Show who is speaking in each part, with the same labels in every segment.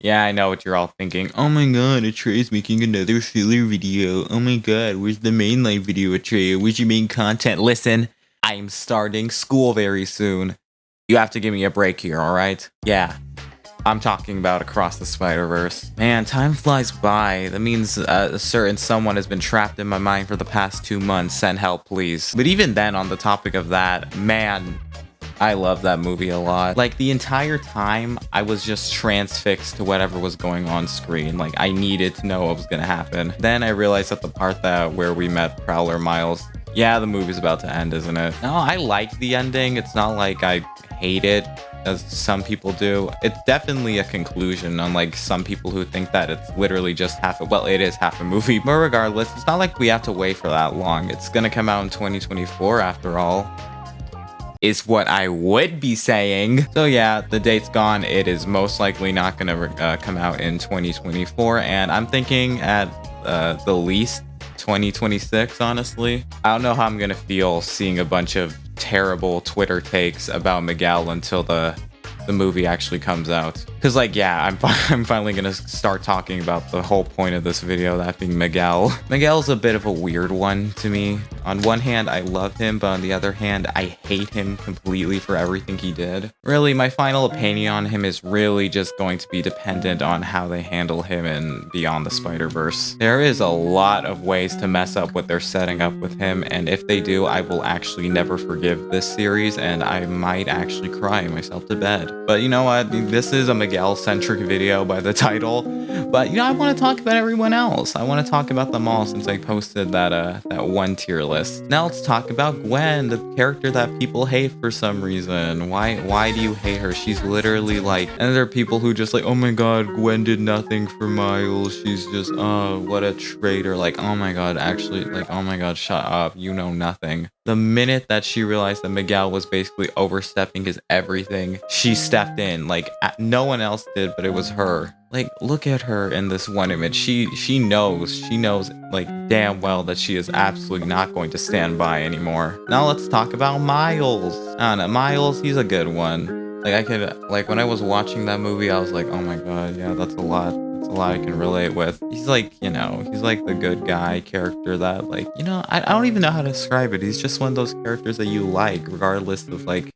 Speaker 1: Yeah, I know what you're all thinking. Oh my god, Atreyu's making another filler video. Oh my god, where's the mainline video, Atreyu? Where's your main content? Listen, I'm starting school very soon. You have to give me a break here, alright? Yeah, I'm talking about Across the Spider-Verse. Man, time flies by. That means a certain someone has been trapped in my mind for the past 2 months. Send help, please. But even then, on the topic of that, man, I love that movie a lot. Like, the entire time, I was just transfixed to whatever was going on screen. Like, I needed to know what was gonna happen. Then I realized at the part that where we met Prowler Miles, yeah, the movie's about to end, isn't it? No, I like the ending. It's not like I hate it, as some people do. It's definitely a conclusion, unlike some people who think that it's literally just well, it is half a movie. But regardless, it's not like we have to wait for that long. It's gonna come out in 2024 after all, is what I would be saying. So yeah, the date's gone. It is most likely not gonna come out in 2024, and I'm thinking at the least 2026, honestly. I don't know how I'm gonna feel seeing a bunch of terrible Twitter takes about Miguel until the movie actually comes out. Because, like, yeah, I'm finally gonna start talking about the whole point of this video, that being Miguel. Miguel's a bit of a weird one to me. On one hand, I love him, but on the other hand, I hate him completely for everything he did. Really, my final opinion on him is really just going to be dependent on how they handle him in Beyond the Spider-Verse. There is a lot of ways to mess up what they're setting up with him, and if they do, I will actually never forgive this series, and I might actually cry myself to bed. But you know what? This is a Miguel-centric video by the title. But, you know, I want to talk about everyone else. I want to talk about them all since I posted that one tier list. Now let's talk about Gwen, the character that people hate for some reason. Why do you hate her? She's literally like... And there are people who just like, oh my god, Gwen did nothing for Miles. She's just, oh, what a traitor. Like, oh my god, actually, like, oh my god, shut up. You know nothing. The minute that she realized that Miguel was basically overstepping his everything, she stepped in. Like, no one else did, but it was her. Like, look at her in this one image. She knows, like, damn well that she is absolutely not going to stand by anymore. Now let's talk about Miles. I don't know, Miles, he's a good one. Like, when I was watching that movie, I was like, oh my god, yeah, that's a lot. That's a lot I can relate with. He's like, you know, he's like the good guy character that, like, you know, I don't even know how to describe it. He's just one of those characters that you like, regardless of, like,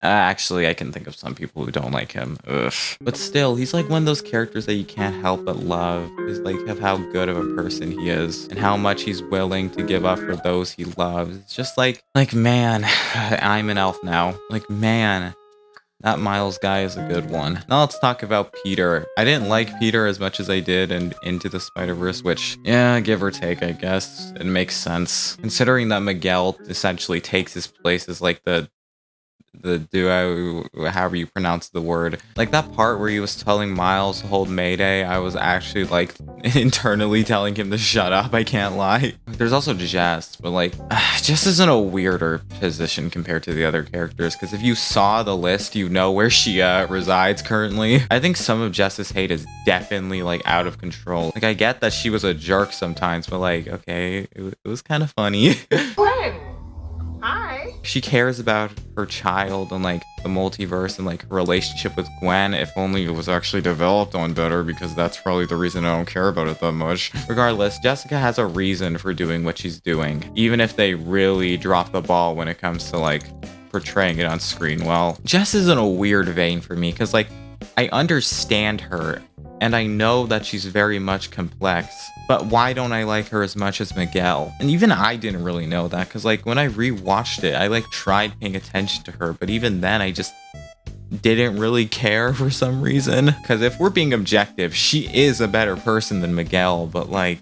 Speaker 1: actually, I can think of some people who don't like him. Ugh. But still, he's like one of those characters that you can't help but love. Is like of how good of a person he is and how much he's willing to give up for those he loves. It's just like man, I'm an elf now. Like, man, that Miles guy is a good one. Now let's talk about Peter. I didn't like Peter as much as I did in Into the Spider-Verse, which, yeah, give or take, I guess. It makes sense. Considering that Miguel essentially takes his place as like the duo, however you pronounce the word. Like, that part where he was telling Miles to hold Mayday, I was actually, like, internally telling him to shut up, I can't lie. There's also Jess, but, like, Jess is in a weirder position compared to the other characters, because if you saw the list, you know where she resides currently. I think some of Jess's hate is definitely, like, out of control. Like, I get that she was a jerk sometimes, but, like, okay, it was kind of funny.
Speaker 2: Hi.
Speaker 1: She cares about her child and, like, the multiverse and, like, her relationship with Gwen. If only it was actually developed on better, because that's probably the reason I don't care about it that much. Regardless, Jessica has a reason for doing what she's doing, even if they really drop the ball when it comes to, like, portraying it on screen well. Jess is in a weird vein for me, because, like, I understand her, and I know that she's very much complex, but why don't I like her as much as Miguel? And even I didn't really know that, because, like, when I rewatched it, I, like, tried paying attention to her, but even then, I just didn't really care for some reason. Because if we're being objective, she is a better person than Miguel, but, like,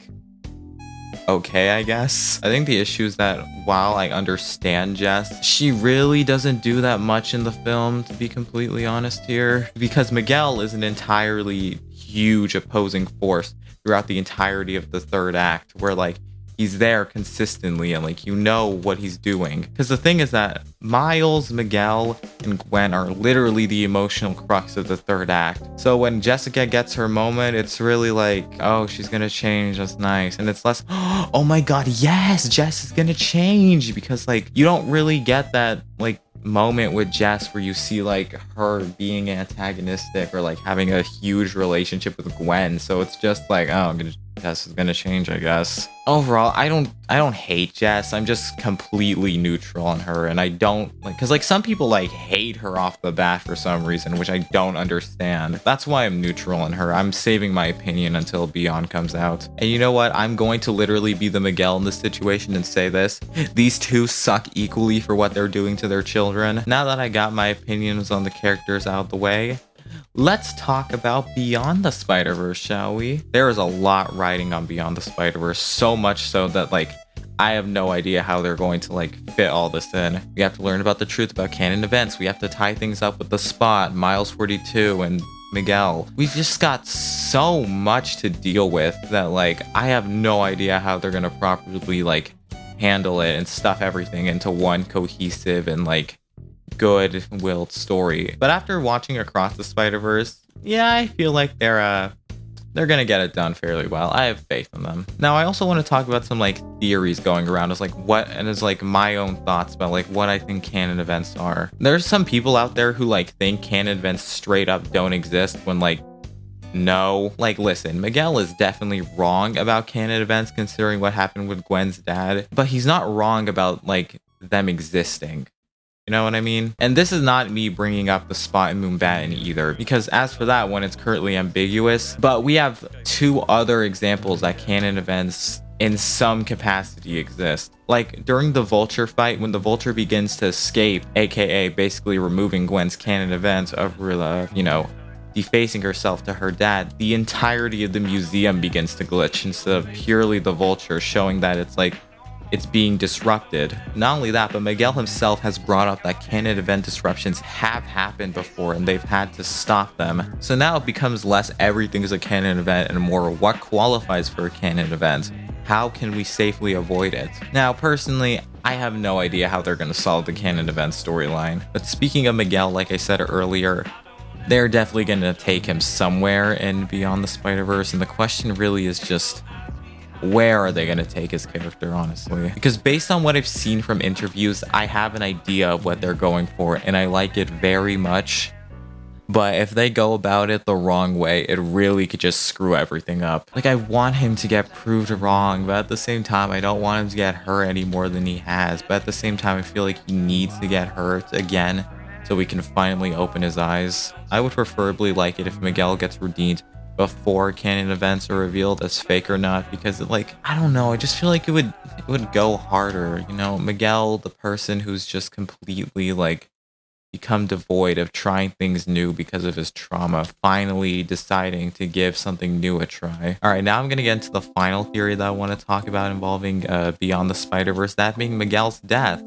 Speaker 1: okay, I guess. I think the issue is that while I understand Jess, she really doesn't do that much in the film, to be completely honest here. Because Miguel is an entirely huge opposing force throughout the entirety of the third act, where, like, he's there consistently and, like, you know what he's doing. Because the thing is that Miles, Miguel, and Gwen are literally the emotional crux of the third act. So when Jessica gets her moment, it's really like, oh, she's gonna change, that's nice. And it's less, oh my god, yes, Jess is gonna change, because, like, you don't really get that, like, moment with Jess where you see like her being antagonistic or like having a huge relationship with Gwen. So it's just like, oh, Jess is gonna change, I guess. Overall, I don't hate Jess. I'm just completely neutral on her, and I don't like, cause like some people like hate her off the bat for some reason, which I don't understand. That's why I'm neutral on her. I'm saving my opinion until Beyond comes out. And you know what? I'm going to literally be the Miguel in this situation and say this: these two suck equally for what they're doing to their children. Now that I got my opinions on the characters out of the way, let's talk about Beyond the Spider-Verse, shall we? There is a lot riding on Beyond the Spider-Verse, so much so that like I have no idea how they're going to like fit all this in. We have to learn about the truth about canon events. We have to tie things up with the Spot, Miles 42, and Miguel. We've just got so much to deal with that like I have no idea how they're gonna properly like handle it and stuff everything into one cohesive and like good-willed story. But after watching Across the Spider-Verse, yeah, I feel like they're gonna get it done fairly well. I have faith in them. Now, I also want to talk about some like theories going around as like what, and as like my own thoughts about like what I think canon events are. There's some people out there who like think canon events straight up don't exist when like no. Like, listen, Miguel is definitely wrong about canon events considering what happened with Gwen's dad, but he's not wrong about like them existing. You know what I mean? And this is not me bringing up the Spot and Moonbatten either, because as for that one, it's currently ambiguous. But we have two other examples that canon events in some capacity exist. Like during the Vulture fight, when the Vulture begins to escape, aka basically removing Gwen's canon event of, you know, defacing herself to her dad, the entirety of the museum begins to glitch instead of purely the Vulture, showing that it's like it's being disrupted. Not only that, but Miguel himself has brought up that canon event disruptions have happened before and they've had to stop them. So now it becomes less everything is a canon event and more what qualifies for a canon event. How can we safely avoid it? Now, personally, I have no idea how they're going to solve the canon event storyline. But speaking of Miguel, like I said earlier, they're definitely going to take him somewhere in Beyond the Spider-Verse, and the question really is just, where are they going to take his character, honestly? Because based on what I've seen from interviews, I have an idea of what they're going for, and I like it very much. But if they go about it the wrong way, it really could just screw everything up. Like, I want him to get proved wrong, but at the same time, I don't want him to get hurt any more than he has. But at the same time, I feel like he needs to get hurt again so we can finally open his eyes. I would preferably like it if Miguel gets redeemed before canon events are revealed as fake or not, because like, I don't know, I just feel like it would go harder, you know? Miguel, the person who's just completely like become devoid of trying things new because of his trauma, finally deciding to give something new a try. All right, now I'm gonna get into the final theory that I want to talk about involving Beyond the Spider-Verse, that being Miguel's death.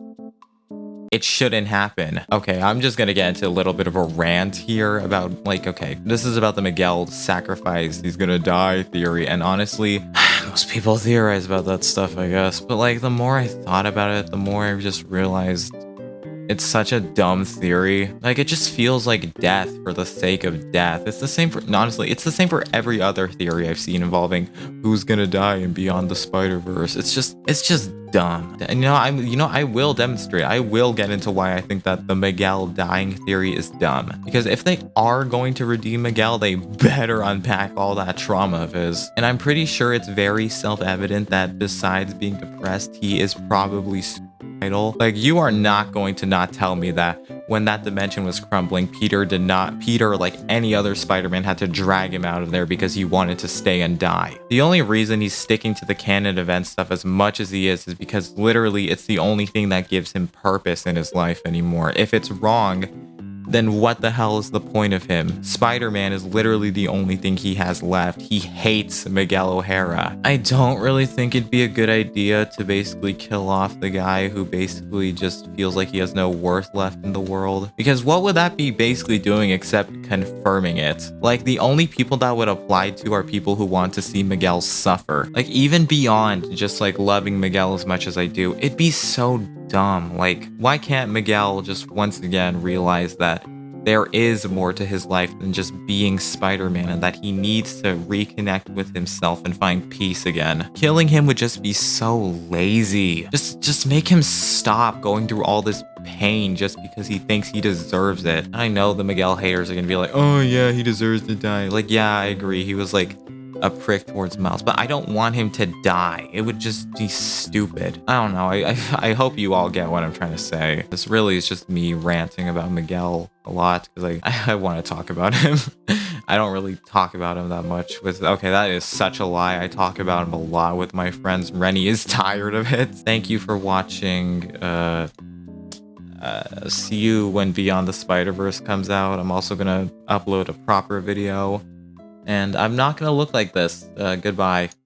Speaker 1: It shouldn't happen. Okay, I'm just gonna get into a little bit of a rant here about like, okay, this is about the Miguel sacrifice, he's gonna die theory, and honestly, most people theorize about that stuff, I guess, but like the more I thought about it, the more I just realized it's such a dumb theory. Like, it just feels like death for the sake of death. It's the same for, honestly, it's the same for every other theory I've seen involving who's gonna die in Beyond the Spider-Verse. It's just dumb. And I will demonstrate. I will get into why I think that the Miguel dying theory is dumb. Because if they are going to redeem Miguel, they better unpack all that trauma of his. And I'm pretty sure it's very self-evident that besides being depressed, he is probably suicidal. Like, you are not going to not tell me that when that dimension was crumbling, Peter, like any other Spider-Man, had to drag him out of there because he wanted to stay and die. The only reason he's sticking to the canon event stuff as much as he is because literally it's the only thing that gives him purpose in his life anymore. If it's wrong, then what the hell is the point of him? Spider-Man is literally the only thing he has left. He hates Miguel O'Hara. I don't really think it'd be a good idea to basically kill off the guy who basically just feels like he has no worth left in the world. Because what would that be basically doing except confirming it? Like, the only people that would apply to are people who want to see Miguel suffer. Like, even beyond just like loving Miguel as much as I do, it'd be so dumb. Like, why can't Miguel just once again realize that there is more to his life than just being Spider-Man, and that he needs to reconnect with himself and find peace again. Killing him would just be so lazy. Just make him stop going through all this pain just because he thinks he deserves it. I know the Miguel haters are gonna be like, oh yeah, he deserves to die. Like, yeah, I agree. He was like a prick towards Miles, but I don't want him to die. It would just be stupid. I don't know. I hope you all get what I'm trying to say. This really is just me ranting about Miguel a lot because I want to talk about him. I don't really talk about him that much okay, that is such a lie. I talk about him a lot with my friends. Rennie is tired of it. Thank you for watching. See you when Beyond the Spider-Verse comes out. I'm also gonna upload a proper video. And I'm not gonna look like this. Goodbye.